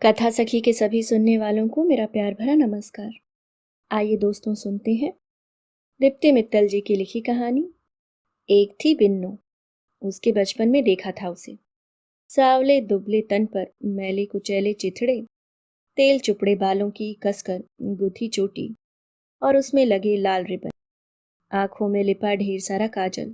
कथा सखी के सभी सुनने वालों को मेरा प्यार भरा नमस्कार। आइए दोस्तों सुनते हैं दीप्ति मित्तल जी की लिखी कहानी। एक थी बिन्नू। उसके बचपन में देखा था उसे। सावले दुबले तन पर मैले कुचैले चिथड़े, तेल चुपड़े बालों की कसकर गुथी चोटी और उसमें लगे लाल रिबन, आंखों में लिपा ढेर सारा काजल,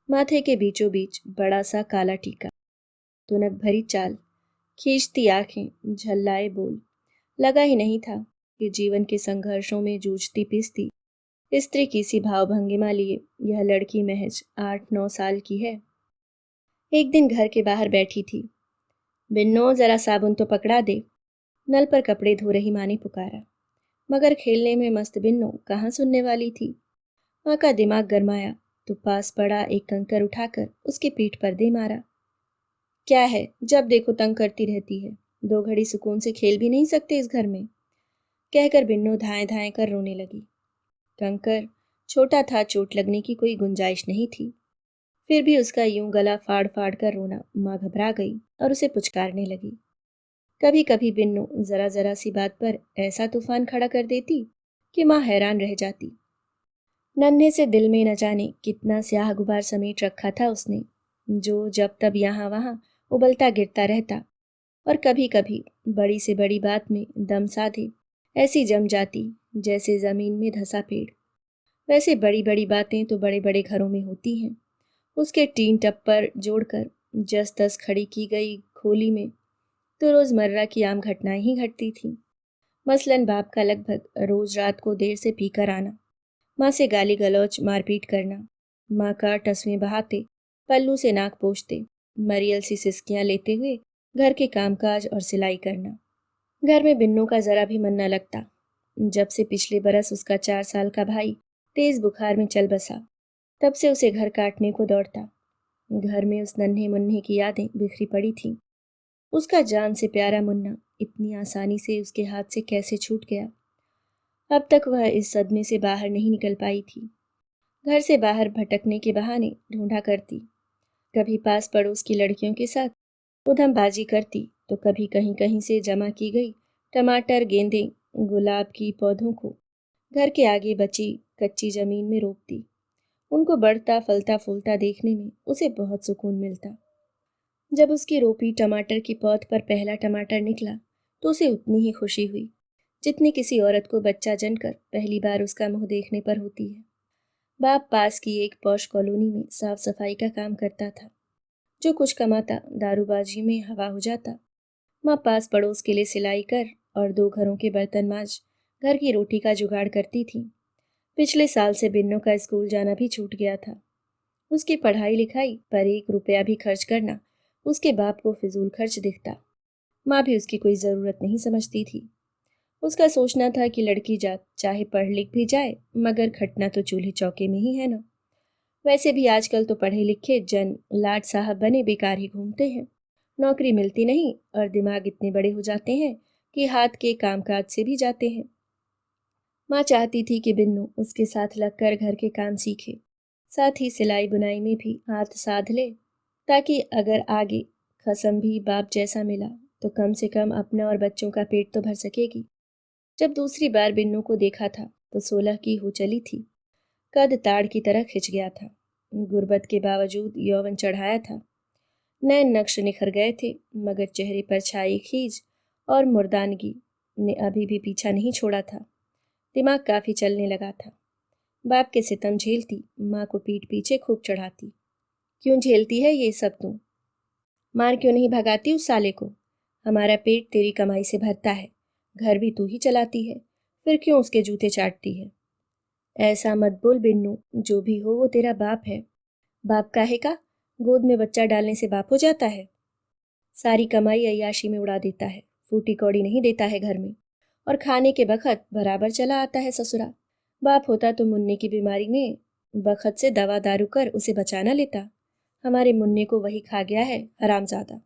माथे के बीचों बीच बड़ा सा काला टीका, तुनक भरी चाल, खींचती आंखें, झल्लाए बोल। लगा ही नहीं था कि जीवन के संघर्षों में जूझती पिसती स्त्री की सी भावभंगिमा लिए यह लड़की महज 8-9 साल की है। एक दिन घर के बाहर बैठी थी। बिन्नो जरा साबुन तो पकड़ा दे। नल पर कपड़े धो रही माँ ने पुकारा, मगर खेलने में मस्त बिन्नो कहाँ सुनने वाली थी। माँ का दिमाग गरमाया तो पास पड़ा एक कंकर उठाकर उसकी पीठ पर दे मारा। क्या है, जब देखो तंग करती रहती है, 2 घड़ी सुकून से खेल भी नहीं सकते इस घर में, कहकर बिन्नो धाएं धाएं कर रोने लगी। कंकर छोटा था, चोट लगने की कोई गुंजाइश नहीं थी। फिर भी उसका यूं गला फाड़ फाड़ कर रोना माँ घबरा गई और उसे पुचकारने लगी। कभी कभी बिन्नू जरा जरा सी बात पर ऐसा तूफान खड़ा कर देती कि माँ हैरान रह जाती। नन्हे से दिल में न जाने कितना स्याह गुबार समेट रखा था उसने, जो जब तब यहाँ वहाँ उबलता गिरता रहता और कभी कभी बड़ी से बड़ी बात में दम साधे ऐसी जम जाती जैसे जमीन में धंसा पेड़। वैसे बड़ी बड़ी बातें तो बड़े बड़े घरों में होती हैं। उसके टीन टप्पर जोड़कर जस तस खड़ी की गई खोली में तो रोजमर्रा की आम घटनाएं ही घटती थीं। मसलन बाप का लगभग रोज रात को देर से पीकर आना, माँ से गाली गलौज मारपीट करना, माँ का टसवें बहाते, पल्लू से नाक पोंछते, मरियल सी सिसकियां लेते हुए घर के कामकाज और सिलाई करना। घर में बिन्नू का जरा भी मन न लगता। जब से पिछले बरस उसका 4 साल का भाई तेज बुखार में चल बसा, तब से उसे घर काटने को दौड़ता। घर में उस नन्हे मुन्ने की यादें बिखरी पड़ी थीं। उसका जान से प्यारा मुन्ना इतनी आसानी से उसके हाथ से कैसे छूट गया। अब तक वह इस सदमे से बाहर नहीं निकल पाई थी। घर से बाहर भटकने के बहाने ढूंढा करती। कभी पास पड़ोस की लड़कियों के साथ उधमबाजी करती तो कभी कहीं कहीं से जमा की गई टमाटर, गेंदे, गुलाब की पौधों को घर के आगे बची कच्ची जमीन में रोपती। उनको बढ़ता फलता फूलता देखने में उसे बहुत सुकून मिलता। जब उसकी रोपी टमाटर की पौध पर पहला टमाटर निकला तो उसे उतनी ही खुशी हुई जितनी किसी औरत को बच्चा जनकर पहली बार उसका मुंह देखने पर होती है। बाप पास की एक पौश कॉलोनी में साफ सफाई का काम करता था। जो कुछ कमाता दारूबाजी में हवा हो जाता। माँ पास पड़ोस के लिए सिलाई कर और 2 घरों के बर्तन मांज घर की रोटी का जुगाड़ करती थी। पिछले साल से बिन्नों का स्कूल जाना भी छूट गया था। उसकी पढ़ाई लिखाई पर 1 रुपया भी खर्च करना उसके बाप को फिजूल खर्च दिखता। माँ भी उसकी कोई ज़रूरत नहीं समझती थी। उसका सोचना था कि लड़की जात चाहे पढ़ लिख भी जाए, मगर खटना तो चूल्हे चौके में ही है ना। वैसे भी आजकल तो पढ़े लिखे जन लाट साहब बने बेकार ही घूमते हैं। नौकरी मिलती नहीं और दिमाग इतने बड़े हो जाते हैं कि हाथ के कामकाज से भी जाते हैं। माँ चाहती थी कि बिन्नू उसके साथ लगकर घर के काम सीखे, साथ ही सिलाई बुनाई में भी हाथ साध ले, ताकि अगर आगे खसम भी बाप जैसा मिला तो कम से कम अपना और बच्चों का पेट तो भर सकेगी। जब दूसरी बार बिन्नू को देखा था तो 16 की हो चली थी। कद ताड़ की तरह खिंच गया था। गुर्बत के बावजूद यौवन चढ़ाया था। नैन नक्श निखर गए थे, मगर चेहरे पर छाई खीज और मुर्दानगी ने अभी भी पीछा नहीं छोड़ा था। दिमाग काफी चलने लगा था। बाप के सितम झेलती, माँ को पीठ पीछे खूब चढ़ाती। क्यों झेलती है ये सब तू? मार क्यों नहीं भगाती उस साले को? हमारा पेट तेरी कमाई से भरता है, घर भी तू ही चलाती है, फिर क्यों उसके जूते चाटती है? ऐसा मत बोल बिन्नू, जो भी हो वो तेरा बाप है। बाप काहे का? गोद में बच्चा डालने से बाप हो जाता है? सारी कमाई अय्याशी में उड़ा देता है, फूटी कौड़ी नहीं देता है घर में, और खाने के बखत बराबर चला आता है ससुरा। बाप होता तो मुन्ने की बीमारी में बखत से दवा दारू कर उसे बचा न लेता। हमारे मुन्ने को वही खा गया है, हरामजादा।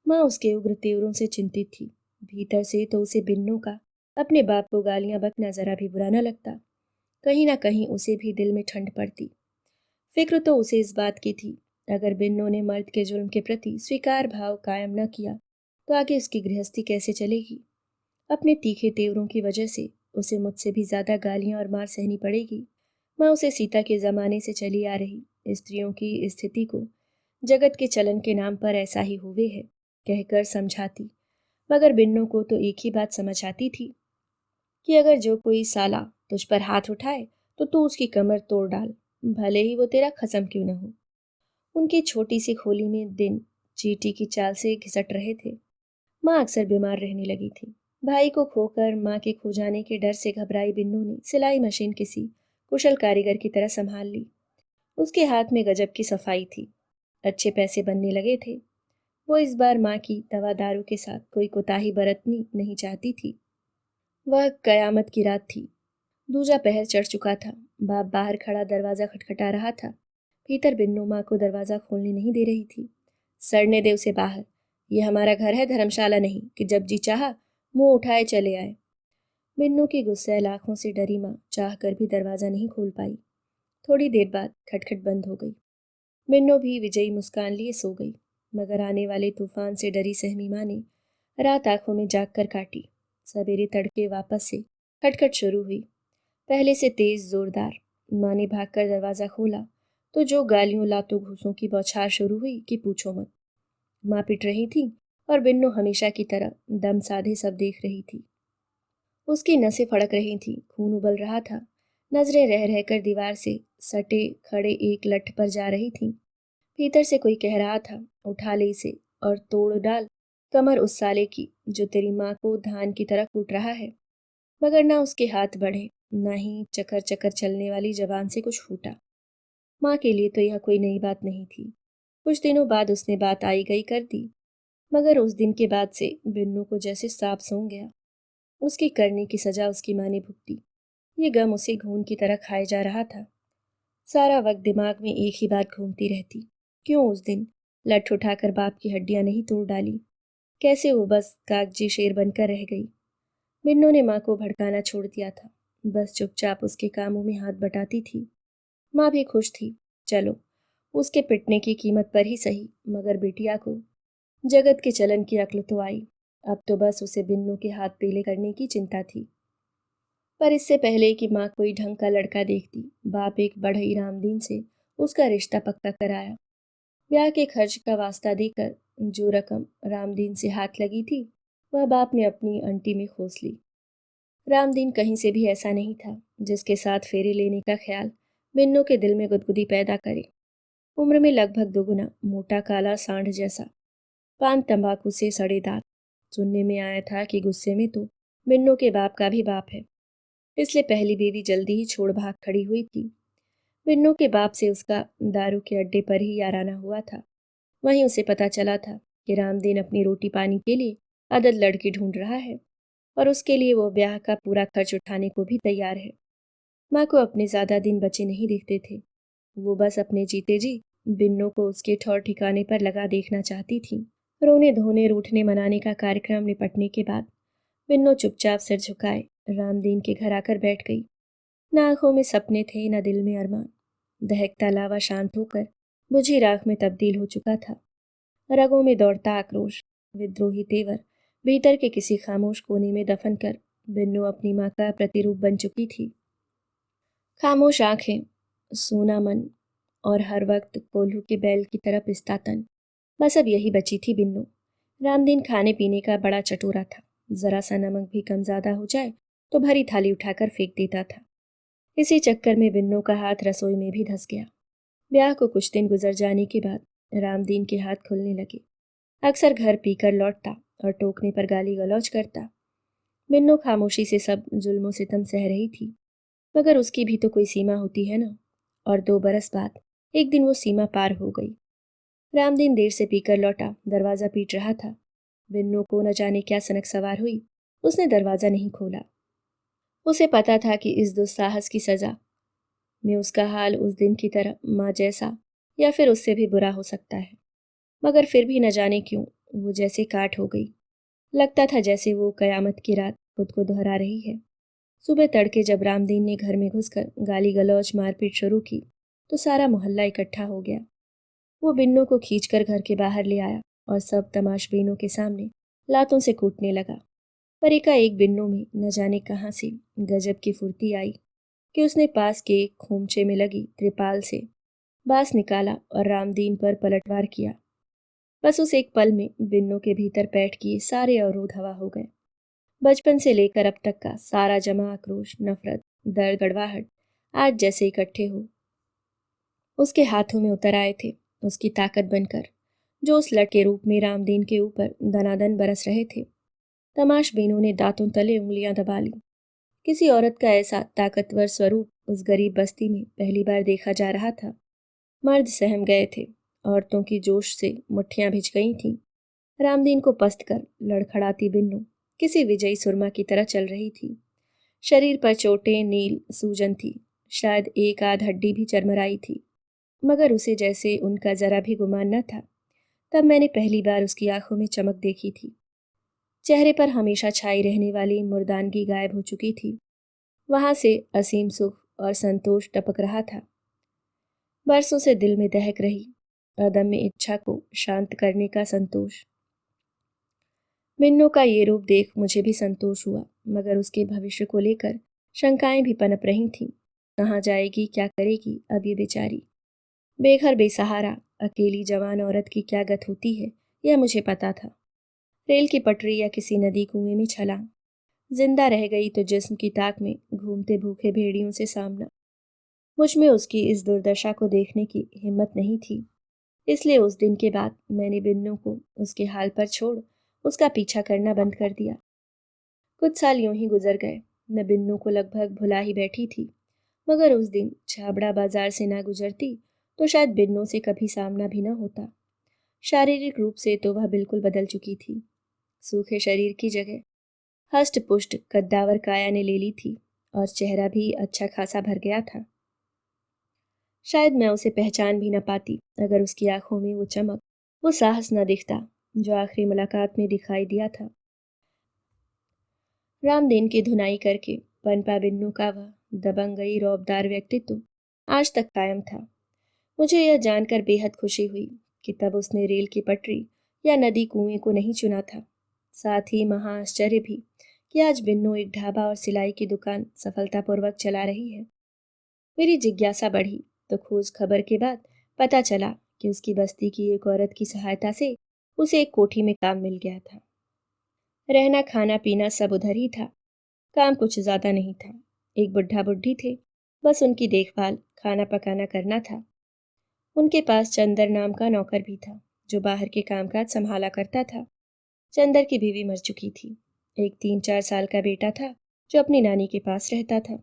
माँ उसके उग्र तेवरों से चिंतित थी। भीतर से तो उसे बिन्नू का अपने बाप को गालियां बकना जरा भी बुरा न लगता। कहीं ना कहीं उसे भी दिल में ठंड पड़ती। फिक्र तो उसे इस बात की थी, अगर बिन्नू ने मर्द के जुल्म के प्रति स्वीकार भाव कायम न किया तो आगे उसकी गृहस्थी कैसे चलेगी? अपने तीखे तेवरों की वजह से उसे मुझसे भी ज्यादा गालियां और मार सहनी पड़ेगी। माँ उसे सीता के जमाने से चली आ रही स्त्रियों की स्थिति को जगत के चलन के नाम पर ऐसा ही हुए है कहकर समझाती, मगर बिन्नों को तो एक ही बात समझ आती थी कि अगर जो कोई साला तुझ पर हाथ उठाए तो तू उसकी कमर तोड़ डाल, भले ही वो तेरा खसम क्यों न हो। उनकी छोटी सी खोली में दिन चींटी की चाल से घिसट रहे थे। माँ अक्सर बीमार रहने लगी थी। भाई को खोकर माँ के खो जाने के डर से घबराई बिन्नू ने सिलाई मशीन किसी कुशल कारीगर की तरह संभाल ली। उसके हाथ में गजब की सफाई थी, अच्छे पैसे बनने लगे थे। वो इस बार माँ की दवा दारू के साथ कोई कोताही बरतनी नहीं चाहती थी। वह कयामत की रात थी। दूजा पहर चढ़ चुका था। बाप बाहर खड़ा दरवाजा खटखटा रहा था। भीतर बिन्नू माँ को दरवाजा खोलने नहीं दे रही थी। सड़ने दे उसे बाहर, ये हमारा घर है, धर्मशाला नहीं कि जब जी चाहा मुंह उठाए चले आए। बिन्नू की गुस्से लाखों से डरी माँ चाह कर भी दरवाजा नहीं खोल पाई। थोड़ी देर बाद खटखट बंद हो गई। बिन्नू भी विजयी मुस्कान लिए सो गई, मगर आने वाले तूफान से डरी सहमी माँ ने रात आंखों में जाग कर काटी। सवेरे तड़के वापस से खटखट शुरू हुई, पहले से तेज जोरदार। माँ ने भागकर दरवाजा खोला तो जो गालियों लातों घूसों की बौछार शुरू हुई कि पूछो मत। माँ पिट रही थी और बिन्नू हमेशा की तरह दम साधे सब देख रही थी। उसकी नसें फड़क रही थीं, खून उबल रहा था। नजरें रह रहकर दीवार से सटे खड़े एक लठ पर जा रही थीं। भीतर से कोई कह रहा था, उठा ले इसे और तोड़ डाल कमर उस साले की जो तेरी माँ को धान की तरह कूट रहा है। मगर ना उसके हाथ बढ़े, ना ही चकर चकर चलने वाली जबान से कुछ फूटा। माँ के लिए तो यह कोई नई बात नहीं थी। कुछ दिनों बाद उसने बात आई गई कर दी, मगर उस दिन के बाद से बिन्नू को जैसे सांप सूंघ गया। उसकी करने की सजा उसकी माँ ने भुगती। ये गम उसे घून की तरह खाए जा रहा था। सारा वक्त दिमाग में एक ही बात घूमती रहती, क्यों उस दिन लठ उठाकर बाप की हड्डियां नहीं तोड़ डाली? कैसे वो बस कागजी शेर बनकर रह गई? बिन्नू ने माँ को भड़काना छोड़ दिया था, बस चुपचाप उसके कामों में हाथ बटाती थी। माँ भी खुश थी। चलो, उसके पिटने की कीमत पर ही सही, मगर बिटिया को जगत के चलन की अक्ल तो आई। अब तो बस उसे बिन्नू के हाथ पीले करने की चिंता थी। पर इससे पहले कि माँ कोई ढंग का लड़का देखती, बाप एक बढ़ई रामदीन से उसका रिश्ता पक्का कराया। ब्याह के खर्च का वास्ता देकर जो रकम रामदीन से हाथ लगी थी, वह बाप ने अपनी अंटी में खोस ली। रामदीन कहीं से भी ऐसा नहीं था जिसके साथ फेरे लेने का ख्याल बिन्नू के दिल में गुदगुदी पैदा करे। उम्र में लगभग दोगुना, मोटा काला सांड जैसा, पान तंबाकू से सड़े दांत। सुनने में आया था कि गुस्से में तो बिन्नू के बाप का भी बाप है, इसलिए पहली बीवी जल्दी ही छोड़ भाग खड़ी हुई थी। बिन्नू के बाप से उसका दारू के अड्डे पर ही याराना हुआ था। वहीं उसे पता चला था कि रामदीन अपनी रोटी पानी के लिए अदद लड़की ढूंढ रहा है और उसके लिए वो ब्याह का पूरा खर्च उठाने को भी तैयार है। माँ को अपने ज्यादा दिन बचे नहीं दिखते थे। वो बस अपने जीते जी बिन्नू को उसके ठौर ठिकाने पर लगा देखना चाहती थी। रोने धोने रूठने मनाने का कार्यक्रम निपटने के बाद बिन्नू चुपचाप सिर झुकाए रामदीन के घर आकर बैठ गई। न आंखों में सपने थे, न दिल में अरमान। दहकता लावा शांत होकर बुझी राख में तब्दील हो चुका था। रगों में दौड़ता आक्रोश, विद्रोही तेवर भीतर के किसी खामोश कोने में दफन कर बिन्नू अपनी माँ का प्रतिरूप बन चुकी थी। खामोश आंखें, सूना मन और हर वक्त कोल्हू के बैल की तरह पिसता तन, बस अब यही बची थी बिन्नू। रामदीन खाने पीने का बड़ा चटोरा था। जरा सा नमक भी कम ज्यादा हो जाए तो भरी थाली उठाकर फेंक देता था। इसी चक्कर में बिन्नू का हाथ रसोई में भी धंस गया। ब्याह को कुछ दिन गुजर जाने के बाद रामदीन के हाथ खुलने लगे। अक्सर घर पीकर लौटता और टोकने पर गाली गलौज करता। बिन्नू खामोशी से सब जुल्मों सितम सह रही थी, मगर उसकी भी तो कोई सीमा होती है ना। और 2 बरस बाद एक दिन वो सीमा पार हो गई। रामदीन देर से पीकर लौटा, दरवाजा पीट रहा था। बिन्नू को न जाने क्या सनक सवार हुई, उसने दरवाजा नहीं खोला। उसे पता था कि इस दुस्साहस की सजा में उसका हाल उस दिन की तरह माँ जैसा या फिर उससे भी बुरा हो सकता है। मगर फिर भी न जाने क्यों वो जैसे काट हो गई। लगता था जैसे वो कयामत की रात खुद को दोहरा रही है। सुबह तड़के जब रामदीन ने घर में घुसकर गाली गलौज मारपीट शुरू की तो सारा मोहल्ला इकट्ठा हो गया। वो बिन्नू को खींचकर घर के बाहर ले आया और सब तमाशबीनों के सामने लातों से कूटने लगा। पर एकाएक बिन्नों में न जाने कहाँ से गजब की फुर्ती आई कि उसने पास के एक खोमचे में लगी त्रिपाल से बांस निकाला और रामदीन पर पलटवार किया। बस उस एक पल में बिन्नों के भीतर पैठ किए सारे अवरोध हवा हो गए। बचपन से लेकर अब तक का सारा जमा आक्रोश, नफरत, दर्द, गड़वाहट आज जैसे इकट्ठे हो उसके हाथों में उतर आए थे, उसकी ताकत बनकर, जो उस लट के रूप में रामदीन के ऊपर दनादन बरस रहे थे। तमाशबीनों ने दांतों तले उंगलियां दबा ली। किसी औरत का ऐसा ताकतवर स्वरूप उस गरीब बस्ती में पहली बार देखा जा रहा था। मर्द सहम गए थे, औरतों की जोश से मुट्ठियां भिज गई थीं। रामदीन को पस्त कर लड़खड़ाती बिन्नू किसी विजयी सुरमा की तरह चल रही थी। शरीर पर चोटें, नील सूजन थी, शायद एक आध हड्डी भी चरमराई थी, मगर उसे जैसे उनका जरा भी गुमान न था। तब मैंने पहली बार उसकी आंखों में चमक देखी थी। चेहरे पर हमेशा छाई रहने वाली मुर्दानगी गायब हो चुकी थी। वहां से असीम सुख और संतोष टपक रहा था। बरसों से दिल में दहक रही अदम्य इच्छा को शांत करने का संतोष। मिन्नों का ये रूप देख मुझे भी संतोष हुआ, मगर उसके भविष्य को लेकर शंकाएं भी पनप रही थीं। कहाँ जाएगी, क्या करेगी अब ये बेचारी? बेघर बेसहारा अकेली जवान औरत की क्या गत होती है, यह मुझे पता था। रेल की पटरी या किसी नदी कुएं में छलांग। जिंदा रह गई तो जिस्म की ताक में घूमते भूखे भेड़ियों से सामना। मुझ में उसकी इस दुर्दशा को देखने की हिम्मत नहीं थी। इसलिए उस दिन के बाद मैंने बिन्नू को उसके हाल पर छोड़ उसका पीछा करना बंद कर दिया। कुछ साल यूं ही गुजर गए। मैं बिन्नू को लगभग भुला ही बैठी थी, मगर उस दिन छाबड़ा बाजार से ना गुजरती तो शायद बिन्नू से कभी सामना भी न होता। शारीरिक रूप से तो वह बिल्कुल बदल चुकी थी। सूखे शरीर की जगह हष्ट पुष्ट कद्दावर काया ने ले ली थी और चेहरा भी अच्छा खासा भर गया था। शायद मैं उसे पहचान भी न पाती अगर उसकी आंखों में वो चमक, वो साहस न दिखता जो आखिरी मुलाकात में दिखाई दिया था। रामदीन की धुनाई करके पनपा बिन्नू का वह दबंगई रौबदार व्यक्तित्व आज तक कायम था। मुझे यह जानकर बेहद खुशी हुई कि तब उसने रेल की पटरी या नदी कुएं को नहीं चुना था। साथ ही महा आश्चर्य भी कि आज बिन्नू एक ढाबा और सिलाई की दुकान सफलतापूर्वक चला रही है। मेरी जिज्ञासा बढ़ी तो खोज खबर के बाद पता चला कि उसकी बस्ती की एक औरत की सहायता से उसे एक कोठी में काम मिल गया था। रहना खाना पीना सब उधर ही था। काम कुछ ज्यादा नहीं था। एक बुढ़ा बुढ़ी थे, बस उनकी देखभाल खाना पकाना करना था। उनके पास चंदर नाम का नौकर भी था जो बाहर के कामकाज संभाला करता था। चंदर की बीवी मर चुकी थी। एक 3-4 साल का बेटा था जो अपनी नानी के पास रहता था।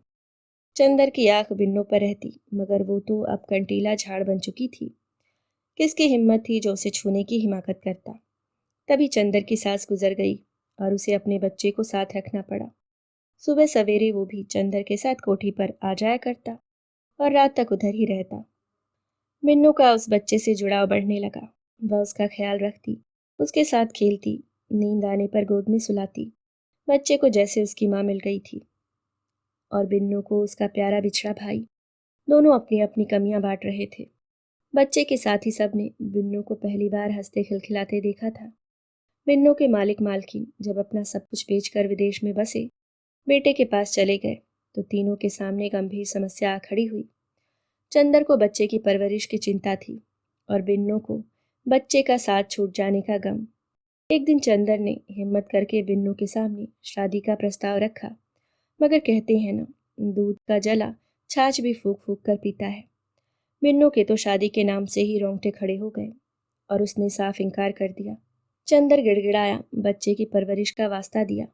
चंदर की आंख बिन्नों पर रहती, मगर वो तो अब कंटीला झाड़ बन चुकी थी। किसकी हिम्मत थी जो उसे छूने की हिमाकत करता। तभी चंदर की सास गुजर गई और उसे अपने बच्चे को साथ रखना पड़ा। सुबह सवेरे वो भी चंदर के साथ कोठी पर आ जाया करता और रात तक उधर ही रहता। मिन्नू का उस बच्चे से जुड़ाव बढ़ने लगा। वह उसका ख्याल रखती, उसके साथ खेलती, नींद आने पर गोद में सुलाती। बच्चे को जैसे उसकी माँ मिल गई थी और बिन्नू को उसका प्यारा बिछड़ा भाई। दोनों अपनी अपनी कमियां बांट रहे थे। बच्चे के साथ ही सबने बिन्नू को पहली बार हंसते खिलखिलाते देखा था। बिन्नू के मालिक मालकिन जब अपना सब कुछ बेचकर विदेश में बसे, बेटे के पास चले गए, तो तीनों के सामने गंभीर समस्या आ खड़ी हुई। चंदर को बच्चे की परवरिश की चिंता थी और बिन्नू को बच्चे का साथ छूट जाने का गम। एक दिन चंदर ने हिम्मत करके बिन्नू के सामने शादी का प्रस्ताव रखा, मगर कहते हैं ना, दूध का जला छाछ भी फूक फूक कर पीता है। बिन्नू के तो शादी के नाम से ही रोंगटे खड़े हो गए और उसने साफ इनकार कर दिया। चंदर गिड़गिड़ाया, बच्चे की परवरिश का वास्ता दिया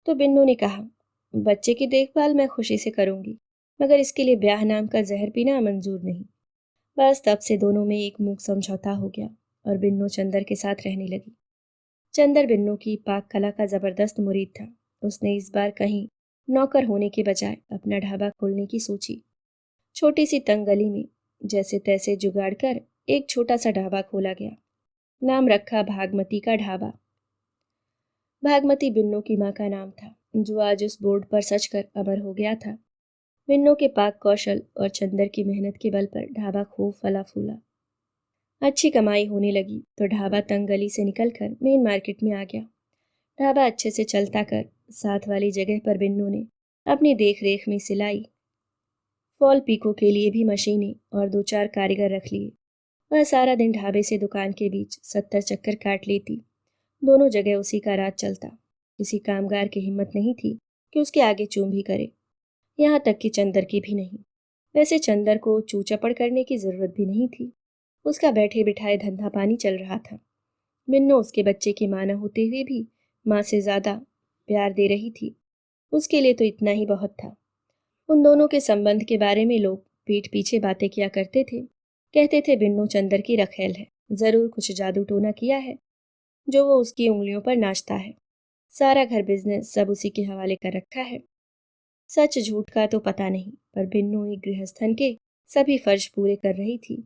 तो बिन्नू ने कहा, बच्चे की देखभाल मैं खुशी से करूंगी, मगर इसके लिए ब्याह नाम का जहर पीना मंजूर नहीं। बस तब से दोनों में एक मूक समझौता हो गया और बिन्नू चंदर के साथ रहने लगी। चंदर बिन्नू की पाक कला का जबरदस्त मुरीद था। उसने इस बार कहीं नौकर होने के बजाय अपना ढाबा खोलने की सोची। छोटी सी तंग गली में जैसे तैसे जुगाड़ कर एक छोटा सा ढाबा खोला गया। नाम रखा भागमती का ढाबा। भागमती बिन्नू की माँ का नाम था, जो आज उस बोर्ड पर सचकर अमर हो गया था। बिन्नू के पाक कौशल और चंदर की मेहनत के बल पर ढाबा खूब फला फूला। अच्छी कमाई होने लगी तो ढाबा तंग गली से निकलकर मेन मार्केट में आ गया। ढाबा अच्छे से चलता कर साथ वाली जगह पर बिन्नू ने अपनी देख रेख में सिलाई, फॉल पीको के लिए भी मशीनें और 2-4 कारीगर रख लिए। वह सारा दिन ढाबे से दुकान के बीच 70 चक्कर काट लेती। दोनों जगह उसी का राज चलता। किसी कामगार की हिम्मत नहीं थी कि उसके आगे चूम भी करे, यहाँ तक कि चंदर की भी नहीं। वैसे चंदर को चू चपड़ करने की जरूरत भी नहीं थी। उसका बैठे बिठाए धंधा पानी चल रहा था। बिन्नू उसके बच्चे की मां न होते हुए भी मां से ज्यादा प्यार दे रही थी। उसके लिए तो इतना ही बहुत था। उन दोनों के संबंध के बारे में लोग पीठ पीछे बातें किया करते थे। कहते थे बिन्नू चंदर की रखेल है, जरूर कुछ जादू टोना किया है जो वो उसकी उंगलियों पर नाचता है। सारा घर बिजनेस सब उसी के हवाले कर रखा है। सच झूठ का तो पता नहीं, पर बिन्नू एक गृहस्थन के सभी फर्ज पूरे कर रही थी।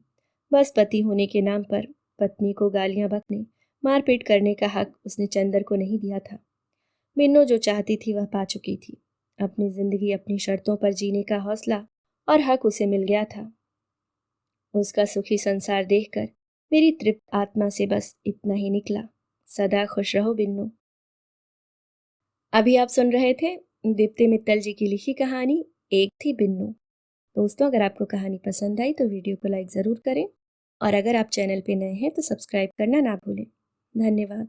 बस पति होने के नाम पर पत्नी को गालियां बकने, मारपीट करने का हक उसने चंदर को नहीं दिया था। बिन्नू जो चाहती थी वह पा चुकी थी। अपनी जिंदगी अपनी शर्तों पर जीने का हौसला और हक उसे मिल गया था। उसका सुखी संसार देखकर मेरी तृप्त आत्मा से बस इतना ही निकला, सदा खुश रहो बिन्नू। अभी आप सुन रहे थे दीप्ति मित्तल जी की लिखी कहानी एक थी बिन्नू। दोस्तों, अगर आपको कहानी पसंद आई तो वीडियो को लाइक ज़रूर करें और अगर आप चैनल पे नए हैं तो सब्सक्राइब करना ना भूलें। धन्यवाद।